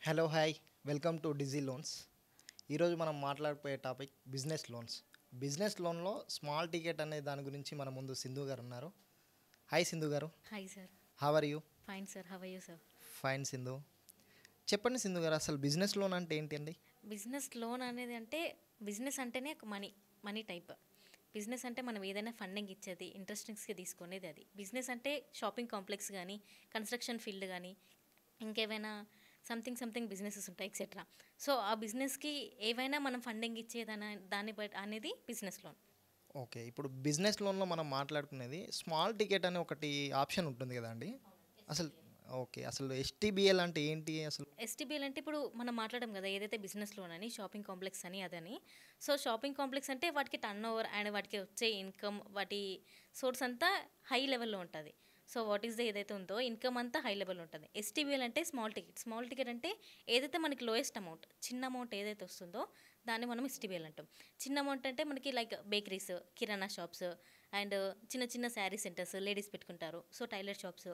Hello hi welcome to digi loans. ఈరోజు మనం మాట్లాడిపోయే టాపిక్ బిజినెస్ లోన్స్. బిజినెస్ లోన్లో స్మాల్ టికెట్ అనే దాని గురించి మన ముందు సింధు గారు ఉన్నారు. హాయ్ సింధు గారు. Hi sir. How are you? Fine sir. How are you sir? Fine Sindhu. చెప్పండి సింధు గారు, అసలు బిజినెస్ లోన్ అంటే ఏంటి అండి? బిజినెస్ లోన్ అనేది అంటే బిజినెస్ అంటేనే ఒక మనీ టైప్. బిజినెస్ అంటే మనం ఏదైనా ఫండింగ్ ఇచ్చేది, ఇంట్రెస్టింగ్స్కి తీసుకునేది అది. బిజినెస్ అంటే షాపింగ్ కాంప్లెక్స్ కానీ, కన్స్ట్రక్షన్ ఫీల్డ్ కానీ, ఇంకేమైనా సంథింగ్ బిజినెసెస్ ఉంటాయి ఎక్సెట్రా. సో ఆ బిజినెస్కి ఏవైనా మనం ఫండింగ్ దాన్ని బట్టి అనేది బిజినెస్ లోన్. ఓకే, ఇప్పుడు బిజినెస్ లోన్లో మనం మాట్లాడుకునేది స్మాల్ టికెట్ అనే ఒకటి ఆప్షన్ ఉంటుంది కదా అండి. అసలు అసలు ఎస్టీబీఎల్ అంటే ఏంటి అసలు? ఎస్టీబీఎల్ అంటే ఇప్పుడు మనం మాట్లాడడం కదా ఏదైతే బిజినెస్ లోన్ అని, షాపింగ్ కాంప్లెక్స్ అని అదని. సో షాపింగ్ కాంప్లెక్స్ అంటే వాటికి టర్న్ ఓవర్ అండ్ వాటికి వచ్చే ఇన్కమ్, వాటి సోర్స్ అంతా హై లెవెల్లో ఉంటుంది. సో వాట్ ఈస్ ద ఏదైతే ఉందో ఇన్కమ్ అంతా హై లెవెల్ ఉంటుంది. ఎస్టీబీఎల్ అంటే స్మాల్ టికెట్ అంటే ఏదైతే మనకి లోయెస్ట్ అమౌంట్, చిన్న అమౌంట్ ఏదైతే వస్తుందో దాన్ని మనం ఎస్టీబీఎల్ అంటాం. చిన్న అమౌంట్ అంటే మనకి like bakeries, kirana shops and చిన్న చిన్న శారీ సెంటర్స్ లేడీస్ పెట్టుకుంటారు. సో టైలర్ షాప్స్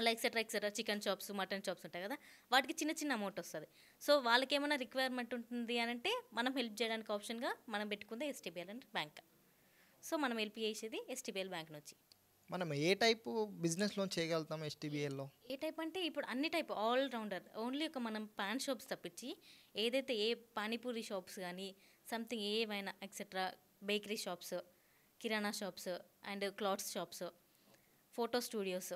అలా etcetera chicken shops, mutton shops ఉంటాయి కదా, వాటికి చిన్న చిన్న అమౌంట్ వస్తుంది. సో వాళ్ళకి ఏమైనా రిక్వైర్మెంట్ ఉంటుంది అని అంటే మనం హెల్ప్ చేయడానికి ఆప్షన్గా మనం పెట్టుకుందే ఎస్టీబీఎల్ అంటే బ్యాంక్. సో మనం హెల్ప్ చేసేది ఎస్టీబీఎల్ బ్యాంక్ నుంచి. మనం ఏ టైపు బిజినెస్ లోన్ చేయగలుగుతాం ఎస్టీబీఎల్లో? ఏ టైప్ అంటే ఇప్పుడు అన్ని టైప్ ఆల్ రౌండర్. ఓన్లీ ఒక మనం పాన్ షాప్స్ తప్పించి ఏదైతే ఏ పానీపూరి షాప్స్ కానీ సంథింగ్ ఏవైనా etcetera, bakery shops, kirana shops and clothes shops, photo studios,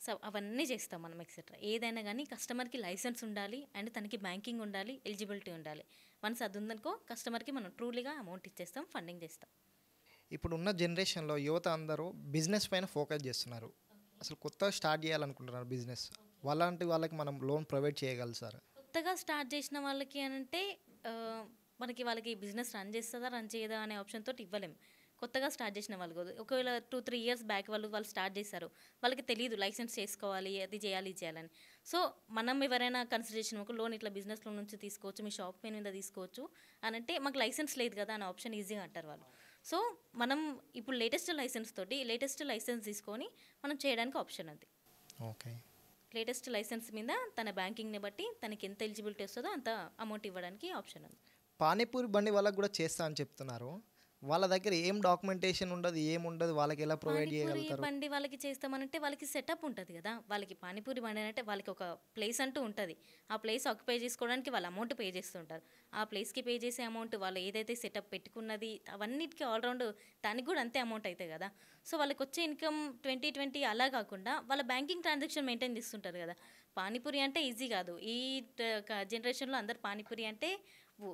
so అవన్నీ చేస్తాం మనం ఎక్సెట్రా. ఏదైనా కానీ కస్టమర్కి లైసెన్స్ ఉండాలి అండ్ తనకి బ్యాంకింగ్ ఉండాలి, ఎలిజిబిలిటీ ఉండాలి. వన్స్ అది ఉందనుకో కస్టమర్కి మనం ట్రూలీగా అమౌంట్ ఇచ్చేస్తాం, ఫండింగ్ చేస్తాం. ఇప్పుడున్న జనరేషన్లో యువత అందరూ బిజినెస్ పైన ఫోకస్ చేస్తున్నారు. అసలు కొత్తగా స్టార్ట్ చేయాలనుకుంటున్నారు బిజినెస్. వాళ్ళకి మనం లోన్ ప్రొవైడ్ చేయగలుగుతారు? కొత్తగా స్టార్ట్ చేసిన వాళ్ళకి అని అంటే వాళ్ళకి బిజినెస్ రన్ చేస్తుందా రన్ చేయదా అనే ఆప్షన్ తోటి ఇవ్వలేం. కొత్తగా స్టార్ట్ చేసిన వాళ్ళు కాదు. ఒకవేళ 2-3 ఇయర్స్ బ్యాక్ వాళ్ళు స్టార్ట్ చేశారు, వాళ్ళకి తెలియదు లైసెన్స్ చేసుకోవాలి, అది చేయాలి ఇది చేయాలని. సో మనం ఎవరైనా కన్సిడర్ చేసిన ఒక లోన్ ఇట్లా బిజినెస్ లోన్ నుంచి తీసుకోవచ్చు, మీ షాప్ పైన మీద తీసుకోవచ్చు అని అంటే మాకు లైసెన్స్ లేదు కదా అనే ఆప్షన్ ఈజీగా అంటారు వాళ్ళు. సో మనం ఇప్పుడు లేటెస్ట్ లైసెన్స్ తీసుకొని మనం చేయడానికి ఆప్షన్ అది. ఓకే, లేటెస్ట్ లైసెన్స్ మీద తన బ్యాంకింగ్ని బట్టి తనకి ఎంత ఎలిజిబిలిటీ వస్తుందో అంత అమౌంట్ ఇవ్వడానికి ఆప్షన్ ఉంది. పానీపూరి బండి వాళ్ళకి కూడా చేస్తా అని చెప్తున్నారు. వాళ్ళ దగ్గర ఏం డాక్యుమెంటేషన్ ఉండదు, ఏముండదు, వాళ్ళకి ఎలా ప్రొవైడ్ చేయగలుగుతారు? బండి వాళ్ళకి చేస్తామనంటే వాళ్ళకి సెటప్ ఉంటుంది కదా. వాళ్ళకి పానీపూరి బండి అంటే వాళ్ళకి ఒక ప్లేస్ అంటూ ఉంటుంది. ఆ ప్లేస్ ఆక్యుపై చేసుకోవడానికి వాళ్ళు అమౌంట్ పే చేస్తుంటారు. ఆ ప్లేస్కి పే చేసే అమౌంట్, వాళ్ళు ఏదైతే సెటప్ పెట్టుకున్నది అవన్నిటికీ ఆల్రౌండ్ దానికి కూడా అంతే అమౌంట్ అవుతాయి కదా. సో వాళ్ళకి వచ్చే ఇన్కమ్ 20-20 అలా కాకుండా వాళ్ళ బ్యాంకింగ్ ట్రాన్సాక్షన్ మెయింటైన్ చేస్తుంటారు కదా. పానీపూరి అంటే ఈజీ కాదు. ఈ జనరేషన్లో అందరు పానీపూరి అంటే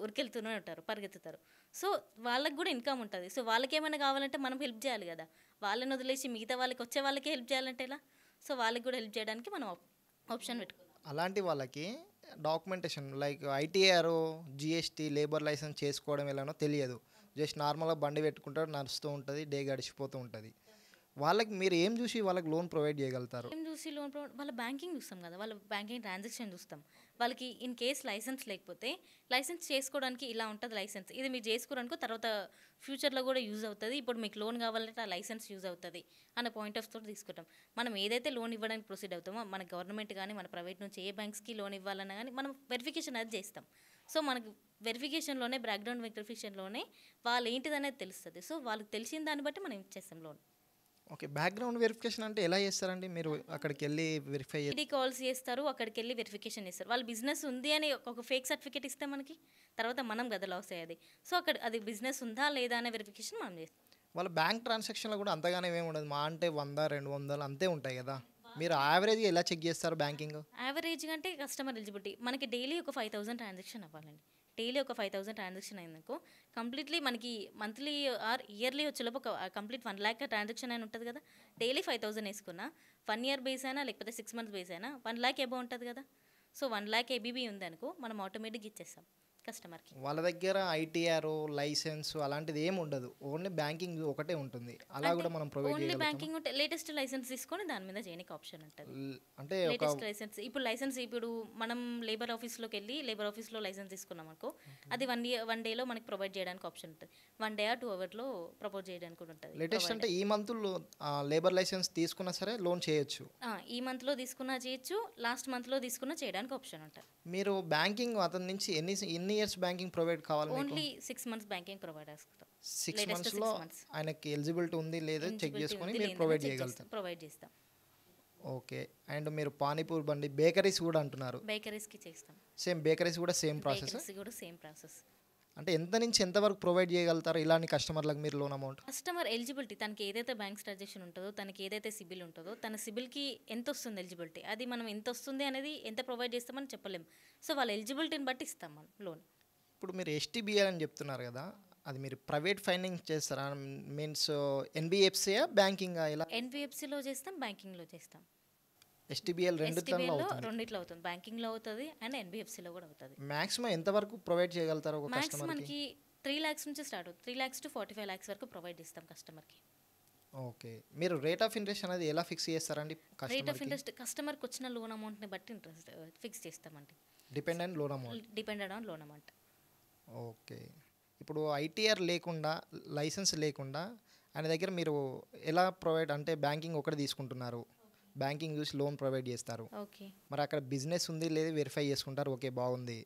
ఉరికెళ్తూనే ఉంటారు, పరిగెత్తుతారు. సో వాళ్ళకి కూడా ఇన్కమ్ ఉంటుంది. సో వాళ్ళకి ఏమైనా కావాలంటే మనం హెల్ప్ చేయాలి కదా. వాళ్ళని వదిలేసి మిగతా వాళ్ళకి వచ్చే వాళ్ళకి హెల్ప్ చేయాలంటే ఎలా? సో వాళ్ళకి కూడా హెల్ప్ చేయడానికి మనం ఆప్షన్ పెట్టుకుందాం. అలాంటి వాళ్ళకి documentation like ITR, GST, labour licence చేసుకోవడం ఎలానో తెలియదు. జస్ట్ నార్మల్గా బండి పెట్టుకుంటారు, నడుస్తూ ఉంటుంది, డే గడిచిపోతూ ఉంటుంది. వాళ్ళకి మీరు ఏం చూసి వాళ్ళకి లోన్ ప్రొవైడ్ చేయగలుగుతారు? ఏం చూసి లోన్ వాళ్ళ బ్యాంకింగ్ చూస్తాం కదా, వాళ్ళ బ్యాంకింగ్ ట్రాన్సాక్షన్ చూస్తాం. వాళ్ళకి ఇన్ కేస్ లైసెన్స్ లేకపోతే లైసెన్స్ చేసుకోవడానికి ఇలా ఉంటుంది లైసెన్స్, ఇది మీరు చేసుకోవడానికి తర్వాత ఫ్యూచర్లో కూడా యూజ్ అవుతుంది, ఇప్పుడు మీకు లోన్ కావాలంటే ఆ లైసెన్స్ యూజ్ అవుతుంది అన్న పాయింట్ ఆఫ్ తోటి తీసుకుంటాం. మనం ఏదైతే లోన్ ఇవ్వడానికి ప్రొసీడ్ అవుతామో మన గవర్నమెంట్ కానీ మన ప్రైవేట్ నుంచి ఏ బ్యాంక్స్కి లోన్ ఇవ్వాలన్నా కానీ మనం వెరిఫికేషన్ అది చేస్తాం. సో మనకు వెరిఫికేషన్లోనే, బ్యాక్గ్రౌండ్ వెరిఫికేషన్లోనే వాళ్ళు ఏంటిది అనేది తెలుస్తుంది. సో వాళ్ళకి తెలిసిన దాన్ని బట్టి మనం ఇచ్చేస్తాం లోన్. ఓకే, బ్యాక్గ్రౌండ్ వెరిఫికేషన్ అంటే ఎలా చేస్తారండి? మీరు అక్కడికి వెళ్ళి వెరిఫై ఈడీ కాల్స్ చేస్తారు, అక్కడికి వెళ్ళి వెరిఫికేషన్ చేస్తారు. వాళ్ళు బిజినెస్ ఉంది అని ఒక ఫేక్ సర్టిఫికేట్ ఇస్తే మనకి తర్వాత మనం కదా లాస్ అయ్యేది. సో అక్కడ అది బిజినెస్ ఉందా లేదా అనే వెరిఫికేషన్ మనం చేస్తాం. వాళ్ళ బ్యాంక్ ట్రాన్సాక్షన్లో కూడా అంతగానే ఏమి ఉండదు, మా అంటే 100-200 అంతే ఉంటాయి కదా. మీరు యావరేజ్గా ఎలా చెక్ చేస్తారు బ్యాంకింగ్? యావరేజ్గా అంటే కస్టమర్ ఎలిజిబిలిటీ మనకి డైలీ ఒక 5,000 ట్రాన్సాక్షన్ అవ్వాలండి. డైలీ ఒక 5,000 ట్రాన్సాక్షన్ అయిందనుకో కంప్లీట్లీ మనకి మంత్లీ ఆర్ ఇయర్లీ వచ్చేలోపు ఒక కంప్లీట్ 1 lakh ట్రాన్సాక్షన్ అయినా ఉంటుంది కదా. డైలీ 5,000 వేసుకున్నా 1 year బేస్ అయినా లేకపోతే 6 months బేస్ అయినా 1 lakh అబౌవ్ ఉంటుంది కదా. సో 1 lakh ABB ఉందనుకో మనం ఆటోమేటిక్గా ఇచ్చేస్తాం. కస్టమర్కి. వాళ్ళ దగ్గర ఐటీఆర్ లైసెన్స్ అలాంటిది ఏమి ఉండదు, ఓన్లీ బ్యాంకింగ్ ఒకటే ఉంటుంది. అలా అంటే కూడా మనం ప్రొవైడ్ ఓన్లీ చేయగలుగుతాం. బ్యాంకింగ్ ఉంటే లేటెస్ట్ లైసెన్స్ తీసుకొని దాని మీద చేయడానికి ఆప్షన్ ఉంటుంది. అంటే ఒక లేటెస్ట్ లైసెన్స్ ఇప్పుడు మనం లేబర్ ఆఫీస్లోకి వెళ్ళి లేబర్ ఆఫీస్లో లైసెన్స్ తీసుకున్నాం అనుకో, అది 1 డేలో మనకి ప్రొవైడ్ చేయడానికి ఆప్షన్ ఉంటుంది. 1 డే 2 అవర్లో ప్రపోజ్ చేయడానికి కూడా ఉంటుంది. లేటెస్ట్ అంటే ఈ మంత్లో లేబర్ లైసెన్స్ తీసుకున్నా సరే లోన్ చేయొచ్చు. ఈ మంత్లో తీసుకున్నా చేయొచ్చు, లాస్ట్ మంత్లో తీసుకున్నా చేయడానికి ఆప్షన్ ఉంటుంది. మీరు బ్యాంకింగ్ అతని నుంచి ఎన్ని ఇయర్స్ బ్యాంకింగ్ ప్రొవైడ్ కావాలి మీకు? ఓన్లీ 6 months బ్యాంకింగ్ ప్రొవైడ్ చేస్తాం. 6 మంత్స్లో ఆయనకి ఎలిజిబిలిటీ ఉంది లేదో చెక్ చేసుకొని మీరు ప్రొవైడ్ చేయగలుగుతారు. ప్రొవైడ్ చేస్తాం. ఓకే. అండ్ మీరు పానీపూరి బండి బేకరీస్ కూడా అంటున్నారు. బేకరీస్కి చేస్తాం. సేమ్ బేకరీస్ కూడా సేమ్ ప్రాసెస్. బేకరీస్ కూడా సేమ్ ప్రాసెస్. అంటే ఎంత నుంచి ఎంత వరకు ప్రొవైడ్ చేయగలుగుతారు ఇలాంటి కస్టమర్లకు మీరు లోన్ అమౌంట్? కస్టమర్ ఎలిజిబిలిటీ, తనకి ఏదైతే బ్యాంక్ ట్రాన్సాక్షన్ ఉంటుందో, తనకి ఏదైతే సిబిల్ ఉంటుందో, తన సిబిల్కి ఎంత వస్తుంది ఎలిజిబిలిటీ, అది మనం ఎంత వస్తుంది అనేది ఎంత ప్రొవైడ్ చేస్తామని చెప్పలేము. సో వాళ్ళ ఎలిజిబిలిటీని బట్టి ఇస్తాం మనం లోన్. ఇప్పుడు మీరు ఎస్టీబీఆర్ అని చెప్తున్నారు కదా, అది మీరు ప్రైవేట్ ఫైనాన్స్ చేస్తారా? మీన్స్ ఎన్బిఎఫ్సియా బ్యాంకింగా? ఇలా ఎన్బిఎఫ్సిలో చేస్తాం, బ్యాంకింగ్లో చేస్తాం. ఎస్టీబీఎల్ రెండిట్లో అవుతుంది. బ్యాంకింగ్లో అవుతుంది అండ్ ఎన్బిఎఫ్సిలో కూడా అవుతుంది. మాక్సిమం ఎంత వరకు ప్రొవైడ్ చేయగలుగుతారు ఒక మ్యాక్స్ కస్టమర్కి? మనకి 3 lakhs నుంచి స్టార్ట్ అవుతుంది. 3 lakhs to 45 lakhs వరకు ప్రొవైడ్ చేస్తాం కస్టమర్కి. ఓకే. మీరు రేట్ ఆఫ్ ఇంట్రెస్ట్ అనేది ఎలా ఫిక్స్ చేస్తారండి రేట్ ఆఫ్ కస్టమర్కి? ఇంట్రెస్ట్ కస్టమర్కి వచ్చిన లోన్ అమౌంట్ని బట్టి ఇంట్రెస్ట్ ఫిక్స్ చేస్తామండి. Dependent loan amount. Depended on loan amount. Okay. ఇప్పుడు ఐటీఆర్ లేకుండా, లైసెన్స్ లేకుండా ఆయన దగ్గర మీరు ఎలా ప్రొవైడ్, అంటే బ్యాంకింగ్ ఒకటి తీసుకుంటున్నారు, బ్యాంకింగ్ చూసి లోన్ ప్రొవైడ్ చేస్తారు, ఓకే. మరి అక్కడ బిజినెస్ ఉంది లేదు వెరిఫై చేసుకుంటారు, ఓకే బాగుంది,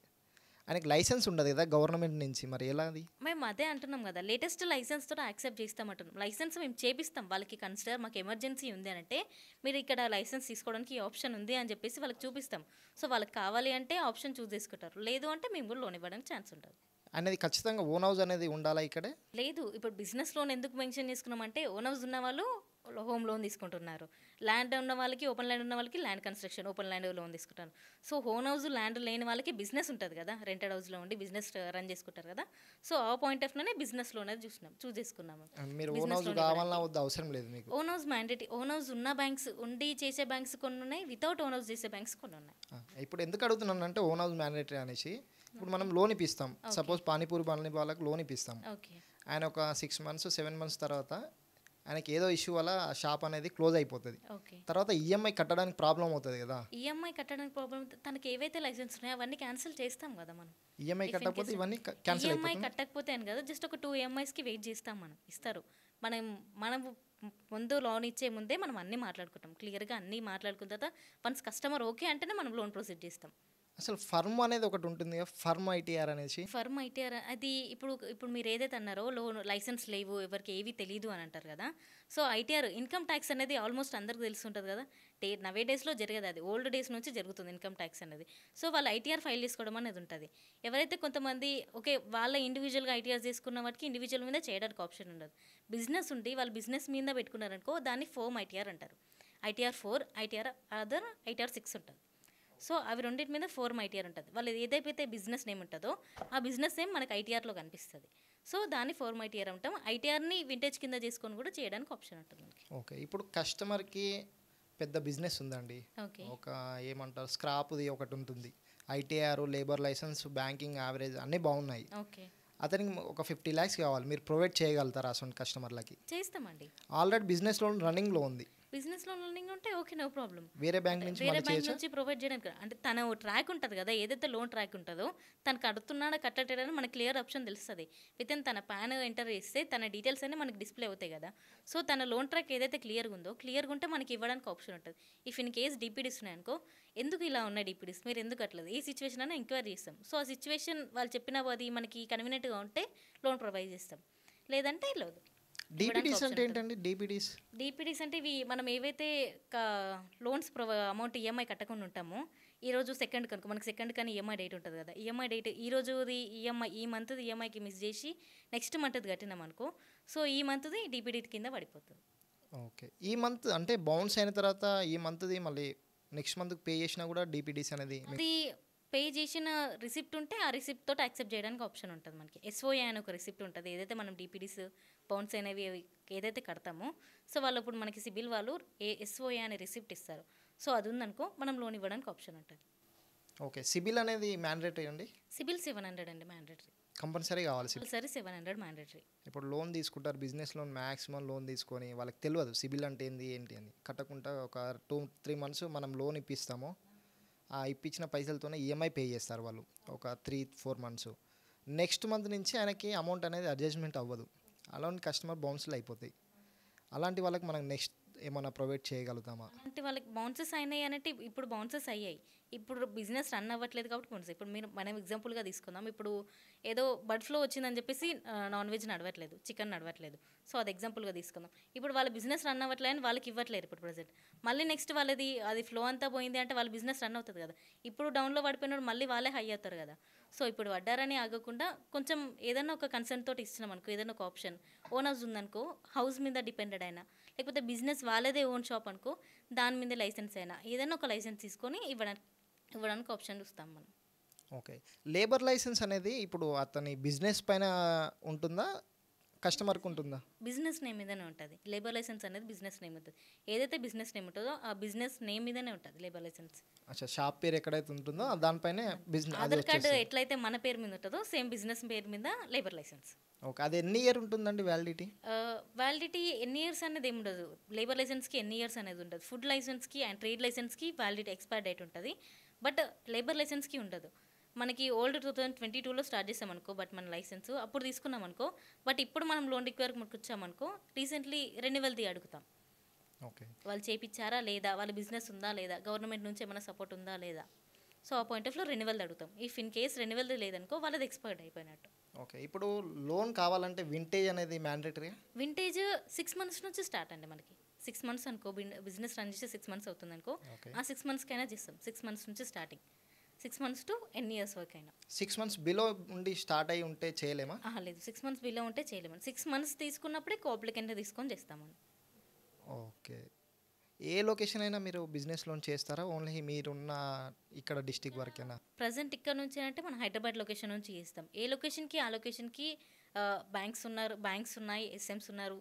ఆయనకి లైసెన్స్ ఉండదు కదా గవర్నమెంట్ నుంచి, మరి ఎలా అది? మేము అదే అంటున్నాం కదా, లేటెస్ట్ లైసెన్స్ తోటి యాక్సెప్ట్ చేస్తామంటున్నాం. లైసెన్స్ మేము చేపిస్తాం వాళ్ళకి, కన్సిడర్ మాకు ఎమర్జెన్సీ ఉంది అని అంటే మీరు ఇక్కడ లైసెన్స్ తీసుకోవడానికి ఈ ఆప్షన్ ఉంది అని చెప్పేసి వాళ్ళకి చూపిస్తాం. సో వాళ్ళకి కావాలి అంటే ఆప్షన్ చూస్ చేసుకుంటారు, లేదు అంటే మేము కూడా లోన్ ఇవ్వడానికి ఛాన్స్ ఉంటుంది. అనేది ఖచ్చితంగా ఓన్ హౌస్ అనేది ఉండాలా ఇక్కడే? లేదు, ఇప్పుడు బిజినెస్ లోన్ ఎందుకు మెన్షన్ చేసుకున్నామంటే ఓన్ హౌస్ ఉన్న వాళ్ళు హోమ్ లోన్ తీసుకుంటున్నారు, ల్యాండ్ ఉన్న వాళ్ళకి, ఓపెన్ ల్యాండ్ ఉన్న వాళ్ళకి land construction open land loan తీసుకుంటారు. సో ఓన్ హౌస్ ల్యాండ్ లేని వాళ్ళకి బిజినెస్ ఉంటుంది కదా, రెంటెడ్ హౌస్లో ఉండి బిజినెస్ రన్ చేసుకుంటారు కదా. సో ఆ పాయింట్ ఆఫ్ లోనే బిజినెస్ లోన్ అనేది చూస్ చేసుకున్నాము. మీరు ఓన్ హౌస్ కావాలన్నా వద్ద అవసరం లేదు మీకు? Own house mandatory. Own house ఉన్న బ్యాంక్స్, ఉండి చేసే బ్యాంక్స్ కొన్ని ఉన్నాయి, వితౌట్ ఓన్ హౌస్ చేసే బ్యాంక్స్ కొన్ని ఉన్నాయి. ఇప్పుడు ఎందుకు అడుగుతున్నాను అంటే ఓన్ హౌస్ మ్యాండేటరీ అనేసి, ఇప్పుడు మనం లోన్ ఇప్పిస్తాం, సపోజ్ పానీపూరి బండి వాళ్ళకి లోన్ ఇప్పిస్తాం, ఓకే. ఆయన ఒక 6 months 7 months తర్వాత ఆయనకి ఏదో ఇష్యూ వల్ల షాప్ అనేది క్లోజ్ అయిపోతుంది, ఓకే. తర్వాత ఈఎంఐ కట్టడానికి ప్రాబ్లం అవుతుంది కదా. ఈఎంఐ కట్టడానికి ప్రాబ్లం, తనకి ఏవైతే లైసెన్స్ ఉన్నాయో అవన్నీ క్యాన్సిల్ చేస్తాం కదా మనం. ఈఎంఐ కట్టకపోతే ఇవన్నీ క్యాన్సిల్ ఈఎంఐ అయిపోతుంది. కట్టకపోతే అని కదా, జస్ట్ ఒక 2 EMIsకి వెయిట్ చేస్తాం, మనం ఇస్తారు. మనం ముందు లోన్ ఇచ్చే ముందే మనం అన్నీ మాట్లాడుకుంటాం, క్లియర్గా అన్నీ మాట్లాడుకున్న తర్వాత వన్స్ కస్టమర్ ఓకే అంటేనే మనం లోన్ ప్రొసీడ్ చేస్తాం. అసలు ఫర్మ్ అనేది ఒకటి ఉంటుంది కదా, ఫర్మ్ ఐటీఆర్ అనేసి. ఫర్మ్ ఐటీఆర్ అది ఇప్పుడు మీరు ఏదైతే అన్నారో లోన్ లైసెన్స్ లేవు, ఎవరికి ఏవి తెలియదు అని అంటారు కదా. సో ఐటీఆర్ ఇన్కమ్ ట్యాక్స్ అనేది ఆల్మోస్ట్ అందరికి తెలిసి ఉంటుంది కదా. నవే డేస్లో జరిగేది, అది ఓల్డ్ డేస్ నుంచి జరుగుతుంది ఇన్కమ్ ట్యాక్స్ అనేది. సో వాళ్ళు ఐటీఆర్ ఫైల్ చేసుకోవడం అనేది ఉంటుంది. ఎవరైతే కొంతమంది ఓకే వాళ్ళ ఇండివిజువల్గా ఐటీఆర్ చేసుకున్న వాటికి ఇండివిజువల్ మీద చేయడానికి ఆప్షన్ ఉండదు. బిజినెస్ ఉండి వాళ్ళు బిజినెస్ మీద పెట్టుకున్నారనుకో దాన్ని ఫోమ్ ఐటీఆర్ అంటారు. ఐటీఆర్ 4, ఐటీఆర్ అదర్, ఐటీఆర్ 6 ఉంటుంది. సో అవి రెండింటి మీద ఫోర్మ్ ఐటీఆర్ ఉంటుంది. వాళ్ళు ఏదైతే బిజినెస్ నేమ్ ఉంటుందో ఆ బిజినెస్ నేమ్ మనకు ఐటీఆర్లో కనిపిస్తుంది. సో దాన్ని ఫోర్మ్ ఐటీఆర్ అంటాం. ఐటీఆర్ని వింటేజ్ కింద చేసుకొని కూడా చేయడానికి ఆప్షన్ ఉంటుంది మనకి. ఓకే. ఇప్పుడు కస్టమర్కి పెద్ద బిజినెస్ ఉందండి, ఓకే. ఒక ఏమంటారు స్క్రాప్ది ఒకటి ఉంటుంది, ITR, labour licence, banking average అన్నీ బాగున్నాయి, ఓకే. అతనికి ఒక 50 lakhs కావాలి, మీరు ప్రొవైడ్ చేయగలుగుతారా అసలు కస్టమర్లకి? చేస్తామండి. ఆల్రెడీ బిజినెస్ లోన్ రన్నింగ్లో ఉంది, బిజినెస్ లోన్ రన్నింగ్ ఉంటే ఓకే, నో ప్రాబ్లం. వేరే బ్యాంక్ నుంచి వేరే బ్యాంక్ నుంచి ప్రొవైడ్ చేయడానికి అంటే తన ట్రాక్ ఉంటుంది కదా, ఏదైతే లోన్ ట్రాక్ ఉంటుందో తను కడుతున్నాడా కట్టట్లేదని మనకి క్లియర్ ఆప్షన్ తెలుస్తుంది. వితిన్ తన పాన్ ఎంటర్ చేస్తే తన డీటెయిల్స్ అన్నీ మనకి డిస్ప్లే అవుతాయి కదా. సో తన లోన్ ట్రాక్ ఏదైతే క్లియర్గా ఉందో, క్లియర్గా ఉంటే మనకి ఇవ్వడానికి ఆప్షన్ ఉంటుంది. ఇఫ్ ఇన్ కేస్ డిపిడీస్ ఉన్నాయనుకో, ఎందుకు ఇలా ఉన్నాయి డిపిడీస్, మీరు ఎందుకు అట్లేదు, ఈ సిచ్యువేషన్ అని ఎంక్వైరీ చేస్తాం. సో ఆ సిచ్యువేషన్ వాళ్ళు చెప్పిన అది మనకి కన్వీనియంట్గా ఉంటే లోన్ ప్రొవైడ్ చేస్తాం, లేదంటే లేదు. డిపిడీస్ అంటే ఏంటండి? డిపిడీస్ అంటే ఇవి మనం ఏవైతే లోన్స్ అమౌంట్ ఈఎంఐ కట్టకుండా ఉంటామో, ఈరోజు సెకండ్ కనుక మనకి సెకండ్ కానీ ఈఎంఐ డేట్ ఉంటుంది కదా, ఈఎంఐ డేట్ ఈ రోజుది ఈఎంఐ, ఈ మంత్ది ఈఎంఐకి మిస్ చేసి నెక్స్ట్ మంత్ది కట్టినాం అనుకో, సో ఈ మంత్ది డిపిడీ కింద పడిపోతుంది. ఓకే. ఈ మంత్ అంటే బౌన్స్ అయిన తర్వాత ఈ మంత్ది మళ్ళీ నెక్స్ట్ మంత్కి పే చేసినా కూడా డిపిడీస్ అనేది అది పే చేసిన రిసిప్ట్ ఉంటే ఆ రిసిప్ట్ తోటి యాక్సెప్ట్ చేయడానికి ఆప్షన్ ఉంటుంది మనకి. ఎస్ఓఏ అని ఒక రిసిప్ట్ ఉంటుంది, ఏదైతే మనం డిపిడీస్ బౌన్స్ అనేవి ఏదైతే కడతామో, సో వాళ్ళు ఇప్పుడు మనకి సిబిల్ వాళ్ళు ఎస్ఓఏ అనే రిసిప్ట్ ఇస్తారు. సో అది ఉందనుకో మనం లోన్ ఇవ్వడానికి ఆప్షన్ ఉంటుంది. ఓకే. సిబిల్ అనేది మ్యాండేటరీ అండి? సిబిల్ 700 అండి మ్యాండేటరీ. కంపల్సరీ కావాలి సిబిల్. Compulsory 700 mandatory. ఇప్పుడు లోన్ తీసుకుంటారు, బిజినెస్ లోన్ మ్యాక్సిమం లోన్ తీసుకొని వాళ్ళకి తెలియదు సిబిల్ అంటే ఏంటి అని. కట్టకుండా ఒక 2-3 మంత్స్ మనం లోన్ ఇప్పిస్తాము. ఆ ఇప్పించిన పైసలతోనే ఈఎంఐ పే చేస్తారు వాళ్ళు ఒక 3-4 మంత్స్. నెక్స్ట్ మంత్ నుంచి ఆయనకి అమౌంట్ అనేది అడ్జస్ట్మెంట్ అవ్వదు. అలాంటి కస్టమర్ బౌన్స్లు అయిపోతాయి. అలాంటి వాళ్ళకి మనం నెక్స్ట్ ఏమైనా ప్రొవైడ్ చేయగలుగుతామా? అంటే వాళ్ళకి బౌన్సెస్ అయినాయి అంటే ఇప్పుడు బౌన్సెస్ అయ్యాయి. ఇప్పుడు బిజినెస్ రన్ అవ్వట్లేదు కాబట్టి బౌన్సెస్. ఇప్పుడు మనం ఎగ్జాంపుల్గా తీసుకుందాం. ఇప్పుడు ఏదో బర్డ్ ఫ్లో వచ్చిందని చెప్పేసి నాన్ వెజ్ నడవట్లేదు, చికెన్ నడవట్లేదు. సో అది ఎగ్జాంపుల్గా తీసుకుందాం. ఇప్పుడు వాళ్ళ బిజినెస్ రన్ అవ్వట్లేదు అని వాళ్ళకి ఇవ్వట్లేదు ఇప్పుడు ప్రజెంట్. మళ్ళీ నెక్స్ట్ వాళ్ళది అది ఫ్లో అంతా పోయింది అంటే వాళ్ళ బిజినెస్ రన్ అవుతుంది కదా. ఇప్పుడు డౌన్లో పడిపోయినాడు మళ్ళీ వాళ్ళే హై అవుతారు కదా. సో ఇప్పుడు వడ్డారని ఆగకుండా కొంచెం ఏదైనా ఒక కన్సర్న్ తోటి ఇచ్చినాం అనుకో, ఏదైనా ఒక ఆప్షన్ ఓన్ హౌస్ ఉందనుకో, హౌస్ మీద డిపెండెడ్ అయినా, లేకపోతే బిజినెస్ వాళ్ళదే ఓన్ షాప్ అనుకో, దాని మీద లైసెన్స్ అయినా ఏదైనా ఒక లైసెన్స్ తీసుకొని ఇవ్వడానికి ఆప్షన్ ఇస్తాం మనం. ఓకే. లేబర్ లైసెన్స్ అనేది ఇప్పుడు అతని బిజినెస్ పైన ఉంటుందా, కస్టమర్కి ఉంటుందా? బిజినెస్ నేమ్ మీదనే ఉంటుంది. లేబర్ లైసెన్స్ అనేది బిజినెస్ నేమ్ ఉంటుంది. ఏదైతే బిజినెస్ నేమ్ ఉంటుందో ఆ బిజినెస్ నేమ్ మీదనే ఉంటుంది లేబర్ లైసెన్స్. అచ్చా, షాప్ పేరు ఎక్కడైతే ఉంటుందో దానిపైనే బిజినెస్ ఆధార్ కార్డు ఎట్లయితే మన పేరు మీద ఉంటుందో సేమ్ బిజినెస్ పేరు మీద లేబర్ లైసెన్స్. ఓకే. అది ఎన్ని ఇయర్ ఉంటుందండి వ్యాలిడిటీ? వ్యాలిడిటీ ఎన్ని ఇయర్స్ అనేది ఏమి ఉండదు. లేబర్ లైసెన్స్కి ఎన్ని ఇయర్స్ అనేది ఉండదు. ఫుడ్ లైసెన్స్కి అండ్ ట్రేడ్ లైసెన్స్కి వ్యాలిడిటీ ఎక్స్పైర్ డేట్ ఉంటుంది. బట్ లేబర్ లైసెన్స్కి ఉండదు. మనకి ఓల్డ్ 2022లో స్టార్ట్ చేసామనుకో బట్ మన లైసెన్స్ అప్పుడు తీసుకున్నాం అనుకో, బట్ ఇప్పుడు మనం లోన్ రిక్వైర్మెంట్కి వచ్చామనుకో రీసెంట్లీ రెన్యువల్ది అడుగుతాం. ఓకే. వాళ్ళు చేపించారా లేదా, వాళ్ళ బిజినెస్ ఉందా లేదా, గవర్నమెంట్ నుంచి ఏమైనా సపోర్ట్ ఉందా లేదా. సో ఆ పాయింట్ ఆఫ్ లో రెన్యువల్ అడుగుతాం. ఇఫ్ ఇన్ కేస్ రెన్యువల్ది లేదనుకో వాళ్ళది ఎక్స్పైర్డ్ అయిపోయినట్టు. ఓకే. ఇప్పుడు లోన్ కావాలంటే వింటేజ్ అనేది మ్యాండేటరీ? వింటేజ్ 6 months నుంచి స్టార్ట్ అండి మనకి. 6 months అనుకో, బిజినెస్ రన్ చేసి 6 months అవుతుంది అనుకో, ఆ 6 monthskైనా చేస్తాం. 6 months నుంచి స్టార్టింగ్, 6 months to ఎన్ని ఇయర్స్ వరకు అయినా. 6 months బిలో ఉండి స్టార్ట్ అయ్యి ఉంటే చేయలేమా? లేదు, 6 months బిలో ఉంటే చేయలేము. 6 months తీసుకున్నప్పుడే కోఅప్లికెంట్ తీసుకొని చేస్తామని. ఓకే. ఏ లొకేషన్ అయినా మీరు బిజినెస్ లోన్ చేస్తారా, ఓన్లీ మీరున్న ఇక్కడ డిస్టిక్ వరకేనా? ప్రజెంట్ ఇక్కడ నుంచి అంటే మనం హైదరాబాద్ లొకేషన్ నుంచి చేస్తాం. ఏ లొకేషన్కి ఆ లొకేషన్కి బ్యాంక్స్ ఉన్నాయి, ఎస్ఎంస్ ఉన్నారు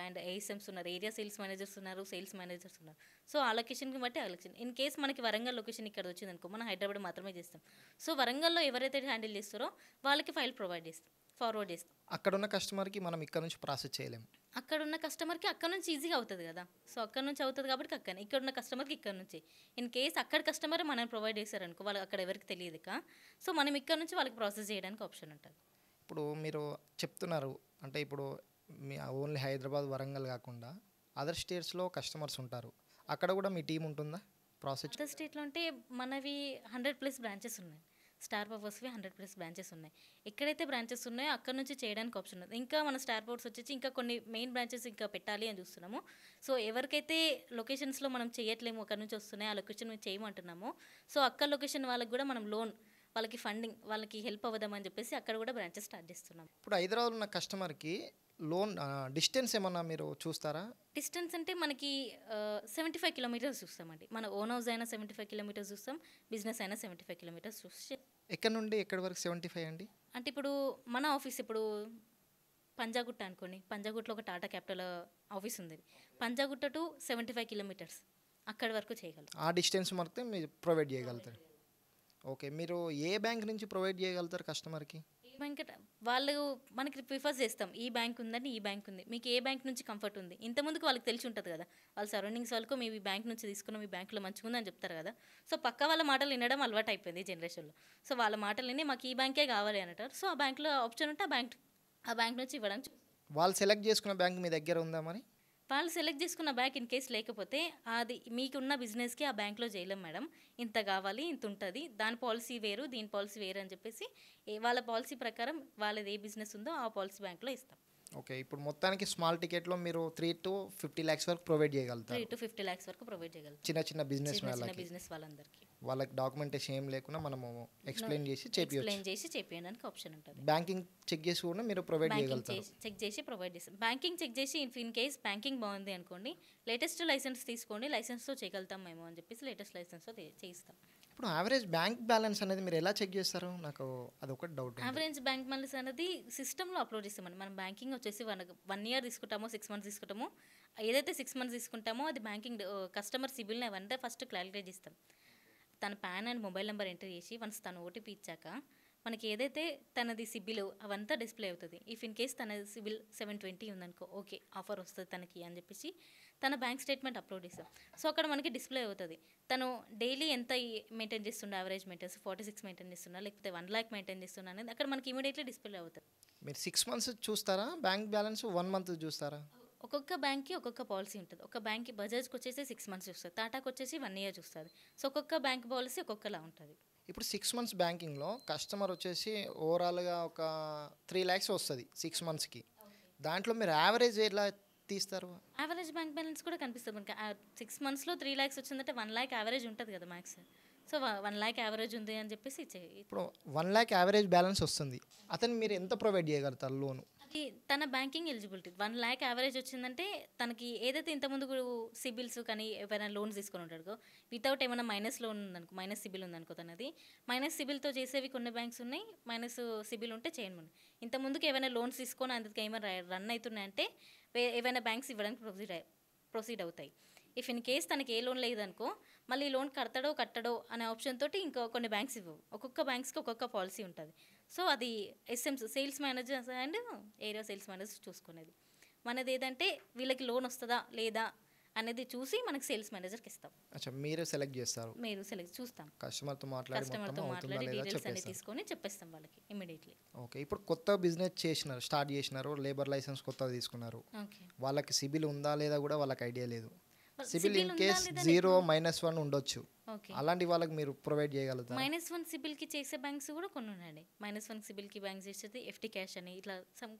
అండ్ ఏఎస్ఎంస్ ఉన్నారు, ఏరియా సేల్స్ మేనేజర్స్ ఉన్నారు, సేల్స్ మేనేజర్స్ ఉన్నారు. సో ఆ లొకేషన్కి బట్టి ఆ లొకేషన్. ఇన్ కేస్ మనకి వరంగల్ లొకేషన్ ఇక్కడ వచ్చింది అనుకో, మనం హైదరాబాద్ మాత్రమే చేస్తాం. సో వరంగల్లో ఎవరైతే హ్యాండిల్ చేస్తారో వాళ్ళకి ఫైల్ ప్రొవైడ్ చేస్తాం, ఫార్వర్డ్ చేస్తాం. అక్కడ ఉన్న కస్టమర్కి మనం ఇక్కడ నుంచి ప్రాసెస్ చేయలేము. అక్కడ ఉన్న కస్టమర్కి అక్కడ నుంచి ఈజీగా అవుతుంది కదా. సో అక్కడ నుంచి అవుతుంది కాబట్టి అక్కడ, ఇక్కడ ఉన్న కస్టమర్కి ఇక్కడ నుంచి. ఇన్ కేస్ అక్కడ కస్టమర్ మనం ప్రొవైడ్ చేశారనుకో, వాళ్ళు అక్కడ ఎవరికి తెలియదు కా, సో మనం ఇక్కడ నుంచి వాళ్ళకి ప్రాసెస్ చేయడానికి ఆప్షన్ ఉంటుంది. ఇప్పుడు మీరు చెప్తున్నారు అంటే ఇప్పుడు మీ ఓన్లీ హైదరాబాద్ వరంగల్ కాకుండా అదర్ స్టేట్స్లో కస్టమర్స్ ఉంటారు, అక్కడ కూడా మీ టీం ఉంటుందా ప్రాసెస్? అదర్ స్టేట్లో అంటే మనవి 100+ బ్రాంచెస్ ఉన్నాయి. స్టార్ పవర్స్వి 100+ బ్రాంచెస్ ఉన్నాయి. ఎక్కడైతే బ్రాంచెస్ ఉన్నాయో అక్కడ నుంచి చేయడానికి ఆప్షన్ ఉంది. ఇంకా మన స్టార్ పవర్స్ వచ్చేసి ఇంకా కొన్ని మెయిన్ బ్రాంచెస్ ఇంకా పెట్టాలి అని చూస్తున్నాము. సో ఎవరికైతే లొకేషన్స్లో మనం చేయట్లేము, అక్కడ నుంచి వస్తున్నాయి ఆ లొకేషన్ మేము చేయమంటున్నామో, సో అక్కడ లొకేషన్ వాళ్ళకి కూడా మనం లోన్, వాళ్ళకి ఫండింగ్, వాళ్ళకి హెల్ప్ అవ్వదామని చెప్పేసి అక్కడ కూడా బ్రాంచెస్ స్టార్ట్ చేస్తున్నాం. ఇప్పుడు హైదరాబాద్ ఉన్న కస్టమర్కి లోన్ డిస్టెన్స్ ఏమన్నా మీరు చూస్తారా? డిస్టెన్స్ అంటే మనకి 75 kilometers చూస్తామండి. మన ఓన్ హౌస్ అయినా 75 kilometers చూస్తాం, బిజినెస్ అయినా 75 kilometers చూసి. ఎక్కడ నుండి ఎక్కడి వరకు 75 అండి? అంటే ఇప్పుడు మన ఆఫీస్ ఇప్పుడు పంజాగుట్ట అనుకోండి, పంజాగుట్టలో ఒక టాటా క్యాపిటల్ ఆఫీస్ ఉంది. పంజాగుట్ట టు 75 kilometers అక్కడి వరకు చేయగలం. ఆ డిస్టెన్స్ మొత్తం మీరు ప్రొవైడ్ చేయగలుగుతారు. ఓకే. మీరు ఏ బ్యాంక్ నుంచి ప్రొవైడ్ చేయగలుగుతారు కస్టమర్కి? బ్యాంక్ వాళ్ళు మనకి ప్రిఫర్ చేస్తాం, ఈ బ్యాంక్ ఉందండి, ఈ బ్యాంక్ ఉంది, మీకు ఏ బ్యాంక్ నుంచి కంఫర్ట్ ఉంది. ఇంతకుముందుకు వాళ్ళకి తెలిసి ఉంటుంది కదా, వాళ్ళ సరౌండింగ్స్ వాళ్ళకు మేము ఈ బ్యాంక్ నుంచి తీసుకున్నాం, ఈ బ్యాంకులో మంచిగా ఉందని చెప్తారు కదా. సో పక్క వాళ్ళ మాటలు వినడం అలవాటు అయిపోయింది ఈ జనరేషన్లో. సో వాళ్ళ మాటలు విని మాకు ఈ బ్యాంకే కావాలి అని అంటారు. సో ఆ బ్యాంక్లో ఆప్షన్ ఉంటే ఆ బ్యాంక్ నుంచి ఇవ్వడానికి. వాళ్ళు సెలెక్ట్ చేసుకున్న బ్యాంక్ మీ దగ్గర ఉందా మరి? వాళ్ళు సెలెక్ట్ చేసుకున్న బ్యాంక్ ఇన్ కేస్ లేకపోతే అది మీకున్న బిజినెస్కి ఆ బ్యాంక్లో చేయలేం మేడం, ఇంత కావాలి, ఇంత ఉంటుంది, దాని పాలసీ వేరు, దీని పాలసీ వేరు అని చెప్పేసి వాళ్ళ పాలసీ ప్రకారం వాళ్ళది ఏ బిజినెస్ ఉందో ఆ పాలసీ బ్యాంక్లో ఇస్తాం. ఓకే. ఇప్పుడు మొత్తానికి స్మాల్ టికెట్లో మీరు 3 to 50 lakhs వరకు ప్రొవైడ్ చేయగలుగుతారు. 3 to 50 lakhs వరకు ప్రొవైడ్ చేయగలుగుతాం. చిన్న బిజినెస్ బిజినెస్ వాళ్ళందరికీ వాళ్ళకి డాక్యుమెంటేషన్ ఏం లేకుండా మనము ఎక్స్ప్లెయిన్ చేసి చేపించడానికి ఆప్షన్ ఉంటుంది. బ్యాంకింగ్ చెక్ చేసి కూడా మీరు ప్రొవైడ్ చేయగలుగుతారు. చెక్ చేసి ప్రొవైడ్ చేస్తాం. బ్యాంకింగ్ చెక్ చేసి ఇన్ కేస్ బ్యాంకింగ్ బాగుంది అనుకోండి, లేటెస్ట్ లైసెన్స్ తీసుకోండి, లైసెన్స్తో చేయగలుగుతాం మేము అని చెప్పేసి లేటెస్ట్ లైసెన్స్తో చేయిస్తాం. ఇప్పుడు యావరేజ్ బ్యాంక్ బ్యాలెన్స్ అనేది మీరు ఎలా చెక్ చేస్తారు? నాకు అదొకటి డౌట్. యావరేజ్ బ్యాంక్ బ్యాలెన్స్ అనేది సిస్టంలో అప్లోడ్ చేస్తామండి. మనం బ్యాంకింగ్ వచ్చేసి 1 year తీసుకుంటామో 6 months తీసుకుంటామో, ఏదైతే 6 months తీసుకుంటామో అది బ్యాంకింగ్ కస్టమర్ సిబిల్ని అవంతా ఫస్ట్ క్లారిఫై చేస్తాం. తన pan and mobile number enter చేసి వన్స్ తన ఓటీపీ ఇచ్చాక మనకి ఏదైతే తనది సిబిల్ అవంతా డిస్ప్లే అవుతుంది. ఇఫ్ ఇన్ కేస్ తన సిబిల్ 720 ఉందనుకో, ఓకే ఆఫర్ వస్తుంది తనకి అని చెప్పేసి తన బ్యాంక్ స్టేట్మెంట్ అప్లోడ్ చేస్తాం. సో అక్కడ మనకి డిస్ప్లే అవుతుంది తను డైలీ ఎంత మెయింటైన్ చేస్తుండే, యావరేజ్ మెయింటెన్స్ 46 మెయింటైన్ చేస్తున్నా లేకపోతే 1 lakh మెయింటైన్ చేస్తున్నా అనేది అక్కడ మనకి ఇమీడియట్లీ డిస్ప్లే అవుతుంది. మీరు 6 months చూస్తారా బ్యాంక్ బ్యాలెన్స్, 1 month చూస్తారా? ఒక్కొక్క బ్యాంక్కి ఒక్కొక్క పాలసీ ఉంటుంది. ఒక బ్యాంక్కి బజాజ్కి వచ్చేసి 6 months చూస్తుంది, టాటాకి వచ్చేసి 1 year చూస్తుంది. సో ఒక్కొక్క బ్యాంక్ పాలసీ ఒక్కొక్కలా ఉంటుంది. ఇప్పుడు 6 months బ్యాంకింగ్లో కస్టమర్ వచ్చేసి ఓవరాల్గా ఒక 3 lakhs వస్తుంది 6 monthsకి. దాంట్లో మీరు యావరేజ్ ఎలా తీస్తారు? యావరేజ్ బ్యాంక్ బ్యాలెన్స్ కూడా కనిపిస్తుంది మనకి. 6 monthsలో 3 lakhs వచ్చిందంటే 1 lakh యావరేజ్ ఉంటుంది కదా మ్యాక్స్. సో 1 lakh యావరేజ్ ఉంది అని చెప్పేసి ఇప్పుడు 1 lakh యావరేజ్ బ్యాలెన్స్ వస్తుంది, అతను మీరు ఎంత ప్రొవైడ్ చేయగలుగుతారు లోను? అది తన బ్యాంకింగ్ ఎలిజిబిలిటీ. 1 lakh యావరేజ్ వచ్చిందంటే తనకి ఏదైతే ఇంతకుముందు సిబిల్స్ కానీ ఏమైనా లోన్స్ తీసుకొని ఉంటాడో వితౌట్ ఏమైనా మైనస్ లోన్ ఉందనుకో, మైనస్ సిబిల్ ఉందనుకో, తనది మైనస్ సిబిల్తో చేసేవి కొన్ని బ్యాంక్స్ ఉన్నాయి, మైనస్ సిబిల్ ఉంటే చేయను. ఇంతకుముందుకు ఏమైనా లోన్స్ తీసుకొని అందుకు ఏమైనా రన్ అవుతున్నాయంటే ఏవైనా బ్యాంక్స్ ఇవ్వడానికి ప్రొసీడ్ అవుతాయి. ఇఫ్ ఇన్ కేస్ తనకి ఏ లోన్ లేదనుకో, మళ్ళీ లోన్ కట్టడో అనే ఆప్షన్ తోటి ఇంకా కొన్ని బ్యాంక్స్ ఇవ్వవు. ఒక్కొక్క బ్యాంక్స్కి ఒక్కొక్క పాలసీ ఉంటుంది. సో అది SMS sales managers and area sales managers చూసుకునేది. మనది ఏదంటే వీళ్ళకి లోన్ వస్తుందా లేదా అనేది చూసి మనకి సేల్స్ మేనేజర్కి ఇస్తాం. అచ్చా, మీరు సెలెక్ట్ చేస్తారు? మీరు సెలెక్ట్ చూస్తాం, కస్టమర్తో మాట్లాడి డీటెయిల్స్ అన్ని తీసుకొని చెప్పేస్తాం వాళ్ళకి ఇమీడియట్లీ. ఓకే, ఇప్పుడు కొత్త బిజినెస్ స్టార్ట్ చేసినారు, లేబర్ లైసెన్స్ కొత్తగా తీసుకున్నారు, ఓకే వాళ్ళకి సిబిల్ ఉందా లేదా కూడా వాళ్ళకి ఐడియా లేదు. సిబిల్ ఇన్ కేస్ 0 -1 ఉండొచ్చు, ఓకే అలాంటి వాళ్ళకి మీరు ప్రొవైడ్ చేయగలుగుతారు? -1 సిబిల్కి చేసే బ్యాంక్స్ కూడా కొన్ని ఉన్నాయండి. -1 సిబిల్కి బ్యాంక్స్ చేసేది ఎఫ్టీ క్యాష్ అని ఇట్లా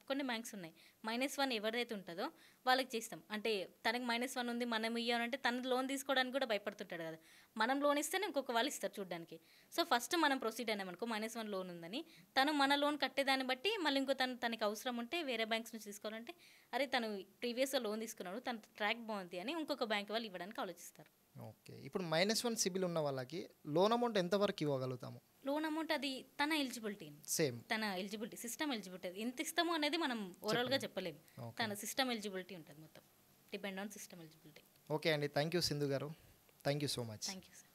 కొన్ని బ్యాంక్స్ ఉన్నాయి. -1 ఎవరైతే ఉంటుందో వాళ్ళకి చేస్తాం. అంటే తనకి -1 ఉంది మనం ఇవ్వాలంటే తన లోన్ తీసుకోవడానికి కూడా భయపడుతుంటాడు కదా. మనం లోన్ ఇస్తేనే ఇంకొక వాళ్ళు ఇస్తారు చూడడానికి. సో ఫస్ట్ మనం ప్రొసీడ్ అయినామనుకో, -1 లోన్ ఉందని తను మన లోన్ కట్టేదాన్ని బట్టి మళ్ళీ ఇంకో తనకి అవసరం ఉంటే వేరే బ్యాంక్స్ నుంచి తీసుకోవాలంటే అరే తను ప్రీవియస్గా లోన్ తీసుకున్నాడు, తన ట్రాక్ బాగుంది అని ఇంకొక బ్యాంక్ వాళ్ళు ఇవ్వడానికి ఆలోచిస్తారు. ఓకే, ఇప్పుడు -1 సిబిల్ ఉన్న వాళ్ళకి లోన్ అమౌంట్ ఎంతవరకు ఇవ్వగలుగుతాము? లోన్ అమౌంట్ అది తన ఎలిజిబిలిటీ, సేమ్ తన ఎలిజిబిలిటీ, సిస్టమ్ ఎలిజిబిలిటీ ఎంత ఇస్తామో అనేది మనం ఓవరాల్గా చెప్పలేము. తన సిస్టమ్ ఎలిజిబిలిటీ ఉంటుంది మొత్తం, depend on system eligibility. Okay అండి, థ్యాంక్ యూ సింధు గారు, thank you so much. Thank you sir.